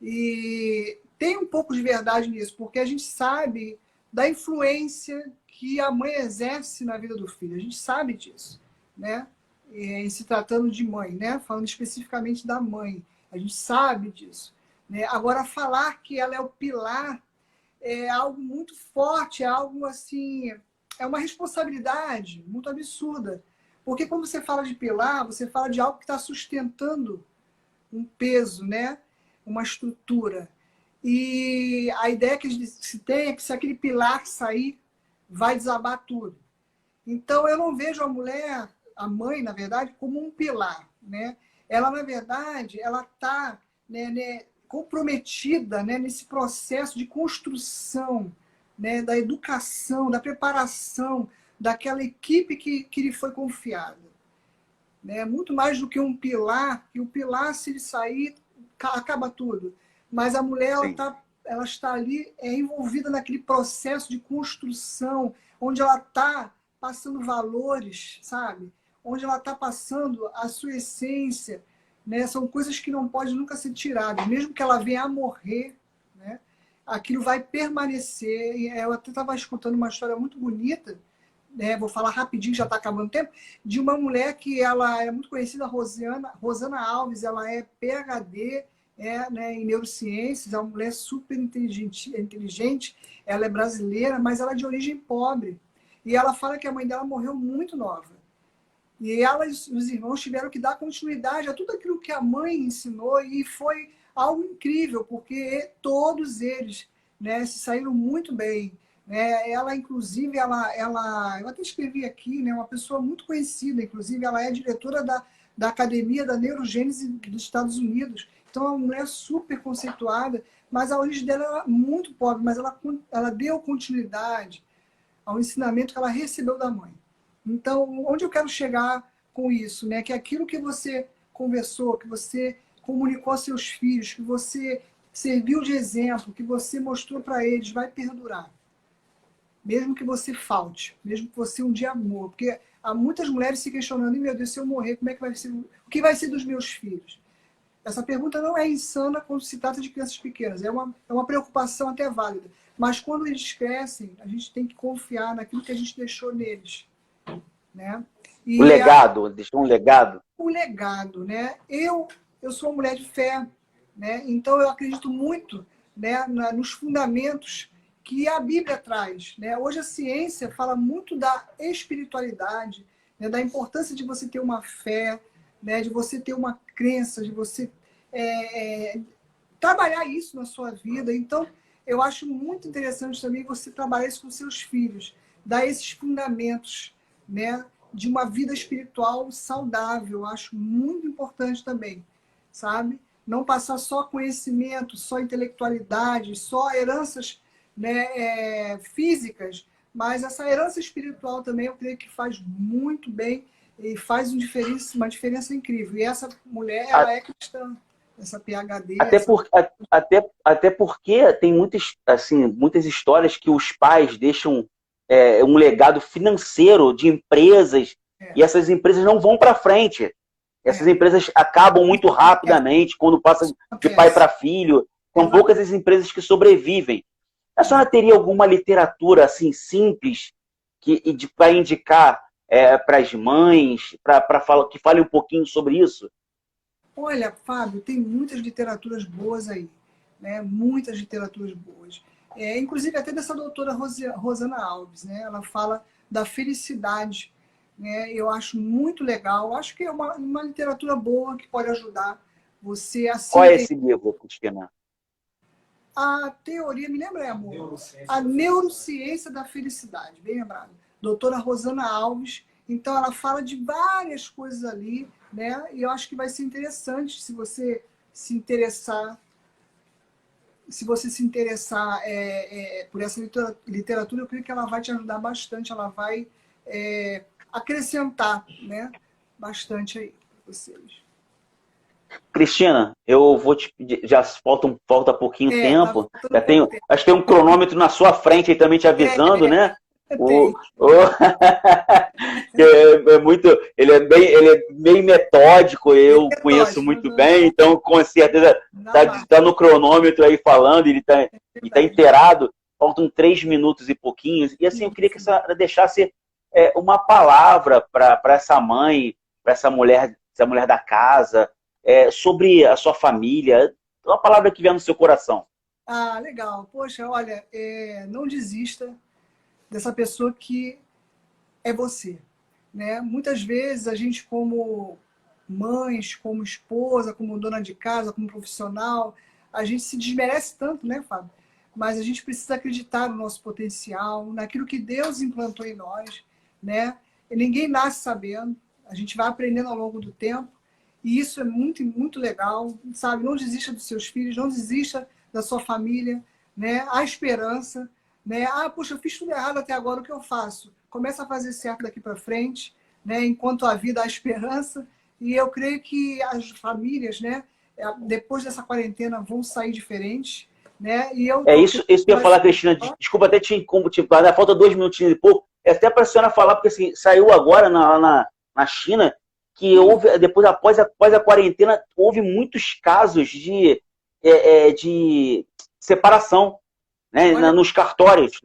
E tem um pouco de verdade nisso, porque a gente sabe da influência que a mãe exerce na vida do filho. A gente sabe disso, né? Em se tratando de mãe, né? Falando especificamente da mãe, a gente sabe disso, né? Agora, falar que ela é o pilar é algo muito forte, é algo assim, é uma responsabilidade muito absurda. Porque quando você fala de pilar, você fala de algo que está sustentando um peso, né? Uma estrutura. E a ideia que se tem é que se aquele pilar sair, vai desabar tudo. Então, eu não vejo a mulher, a mãe, na verdade, como um pilar, né? Ela, na verdade, ela está, né, comprometida, né, nesse processo de construção, né, da educação, da preparação daquela equipe que lhe foi confiada, né? Muito mais do que um pilar, e o pilar, se ele sair, acaba tudo. Mas a mulher, Sim. ela está ali envolvida naquele processo de construção, onde ela está passando valores, sabe? Onde ela está passando a sua essência, né? São coisas que não podem nunca ser tiradas, mesmo que ela venha a morrer, né? Aquilo vai permanecer. Eu até estava escutando uma história muito bonita, né, vou falar rapidinho, já está acabando o tempo, de uma mulher que ela é muito conhecida, Rosana Alves, ela é PhD, né, em neurociências, é uma mulher super inteligente, ela é brasileira, mas ela é de origem pobre. E ela fala que a mãe dela morreu muito nova. E ela e os irmãos tiveram que dar continuidade a tudo aquilo que a mãe ensinou, e foi algo incrível, porque todos eles, né, se saíram muito bem. Né? Ela, inclusive, eu até escrevi aqui, né, uma pessoa muito conhecida, inclusive, ela é diretora da Academia da Neurogênese dos Estados Unidos. Então, é uma mulher super conceituada, mas a origem dela era muito pobre, mas ela deu continuidade ao ensinamento que ela recebeu da mãe. Então, onde eu quero chegar com isso, né? Que aquilo que você conversou, que você comunicou aos seus filhos, que você serviu de exemplo, que você mostrou para eles, vai perdurar. Mesmo que você falte, mesmo que você um dia morra. Porque há muitas mulheres se questionando, meu Deus, se eu morrer, como é que vai ser? O que vai ser dos meus filhos? Essa pergunta não é insana quando se trata de crianças pequenas. É uma preocupação até válida. Mas quando eles crescem, a gente tem que confiar naquilo que a gente deixou neles, né? O E legado, deixou um legado. o legado, né? Eu sou uma mulher de fé, né? Então eu acredito muito, né, nos fundamentos que a Bíblia traz, né? Hoje a ciência fala muito da espiritualidade, né, da importância de você ter uma fé, né, de você ter uma crença, de você trabalhar isso na sua vida. Então, eu acho muito interessante também você trabalhar isso com seus filhos, dar esses fundamentos, né, de uma vida espiritual saudável. Eu acho muito importante também, sabe? Não passar só conhecimento, só intelectualidade, só heranças, né, físicas, mas essa herança espiritual também eu creio que faz muito bem. e faz uma diferença incrível. E essa mulher, A- ela é cristã, essa PhD, Até, essa... por, até porque tem muitas, assim, muitas histórias que os pais deixam um legado financeiro de empresas É, e essas empresas não vão para frente. Essas é, empresas acabam isso muito acontece, rapidamente quando passa isso de pai acontece. para filho. São poucas Exatamente. as empresas que sobrevivem. A senhora teria alguma literatura assim simples para indicar para as mães, que fale um pouquinho sobre isso? Olha, Fábio, tem muitas literaturas boas aí, né? Muitas literaturas boas. Inclusive até dessa doutora Rosana Alves, né? Ela fala da felicidade, né? Eu acho muito legal. Acho que é uma literatura boa que pode ajudar você a se Qual é entender. esse livro, Cristina? A teoria, me lembra, amor? A neurociência da felicidade, bem lembrado. Doutora Rosana Alves. Então, ela fala de várias coisas ali, né? E eu acho que vai ser interessante se você se interessar, por essa literatura, eu creio que ela vai te ajudar bastante, ela vai acrescentar, né? Bastante aí para vocês. Cristina, eu vou te pedir, já falta pouquinho Tá tempo, faltando já pouco tenho, tempo. acho que tem um cronômetro na sua frente aí também te avisando, né? O, Tem. o, que é muito, ele é bem metódico, Bem eu conheço metódico. muito bem, então com certeza Ainda está mais. tá no cronômetro aí falando, ele tá Verdade. inteirado, faltam 3 minutos e pouquinhos, e assim, eu queria que Isso. ela deixasse uma palavra para essa mãe, para essa mulher da casa, sobre a sua família, uma palavra que vier no seu coração. Ah, legal. Poxa, olha, não desista dessa pessoa que é você, né? Muitas vezes a gente, como mães, como esposa, como dona de casa, como profissional, a gente se desmerece tanto, né, Fábio? Mas a gente precisa acreditar no nosso potencial, naquilo que Deus implantou em nós, né? E ninguém nasce sabendo, a gente vai aprendendo ao longo do tempo, e isso é muito, muito legal, sabe? Não desista dos seus filhos, não desista da sua família, né? Há esperança, né? Ah, puxa, eu fiz tudo errado até agora, o que eu faço? Começa a fazer certo daqui para frente, né? Enquanto a vida há esperança, e eu creio que as famílias, né, depois dessa quarentena vão sair diferentes, né? E eu É tô isso que eu ia vai ser falar, Cristina. Desculpa até te ainda falta 2 minutinhos e pouco. É até para a senhora falar, porque assim, saiu agora na China que houve, depois, após a quarentena, houve muitos casos de separação, né, olha, nos cartórios.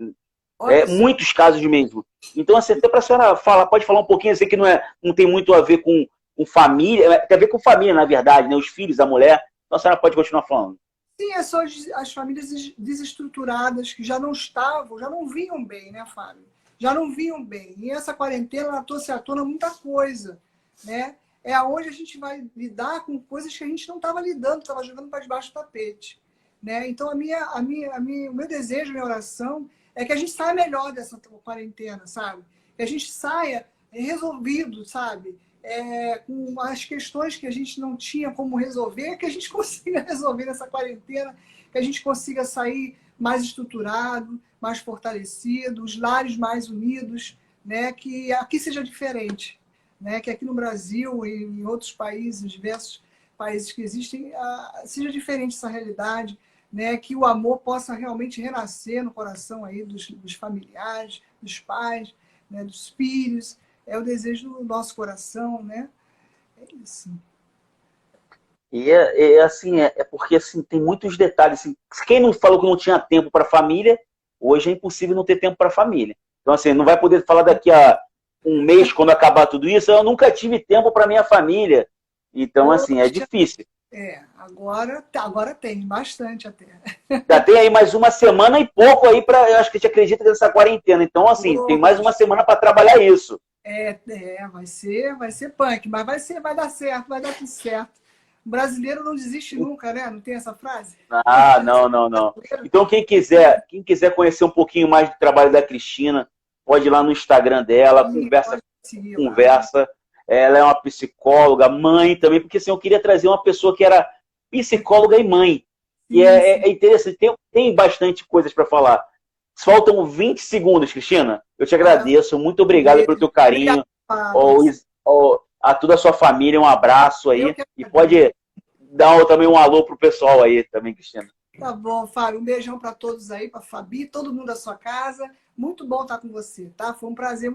olha só. Muitos casos mesmo. Então, assim, até para a senhora falar, pode falar um pouquinho, eu sei que não tem muito a ver com família, tem a ver com família, na verdade, né? Os filhos, a mulher. Então a senhora pode continuar falando. Sim, é só as famílias desestruturadas que já não estavam, já não vinham bem, né, Fábio? Já não vinham bem. E essa quarentena ela trouxe à tona muita coisa, né? É aonde a gente vai lidar com coisas que a gente não estava lidando, estava jogando para debaixo do tapete, né? Então o meu desejo, minha oração é que a gente saia melhor dessa quarentena, sabe? Que a gente saia resolvido, sabe? Com as questões que a gente não tinha como resolver, que a gente consiga resolver nessa quarentena, que a gente consiga sair mais estruturado, mais fortalecido, os lares mais unidos, né? Que aqui seja diferente, né? Que aqui no Brasil e em outros países, diversos países que existem, seja diferente essa realidade, né? Que o amor possa realmente renascer no coração aí dos familiares, dos pais, né? Dos filhos. É o desejo do nosso coração, né? É isso. Assim, porque assim, tem muitos detalhes. Assim, quem não falou que não tinha tempo para a família, hoje é impossível não ter tempo para a família. Então, assim, não vai poder falar daqui a um mês, quando acabar tudo isso, eu nunca tive tempo para minha família. Então, assim, é Poxa, difícil. agora tem, bastante até. Já tem aí mais uma semana e pouco aí para, eu acho que a gente acredita nessa quarentena. Então, assim, tem mais uma Poxa, semana para trabalhar isso. vai ser punk, mas vai dar certo, vai dar tudo certo. O brasileiro não desiste nunca, né? Não tem essa frase? Ah, não, não, não. Então, quem quiser conhecer um pouquinho mais do trabalho da Cristina, pode ir lá no Instagram dela, Sim, conversa, pode seguir lá. conversa. Ela é uma psicóloga, mãe também, porque assim, eu queria trazer uma pessoa que era psicóloga e mãe. E Sim, sim. é interessante, tem bastante coisas para falar. Faltam 20 segundos, Cristina. Eu te Ah, agradeço, muito obrigado pelo beleza. teu Obrigado, carinho. Fábio. Ó, a toda a sua família um abraço Eu aí. que E agradeço. pode dar também um alô pro pessoal aí também, Cristina. Tá bom, Fábio. Um beijão para todos aí, para Fabi, todo mundo da sua casa. Muito bom estar com você, tá? Foi um prazer.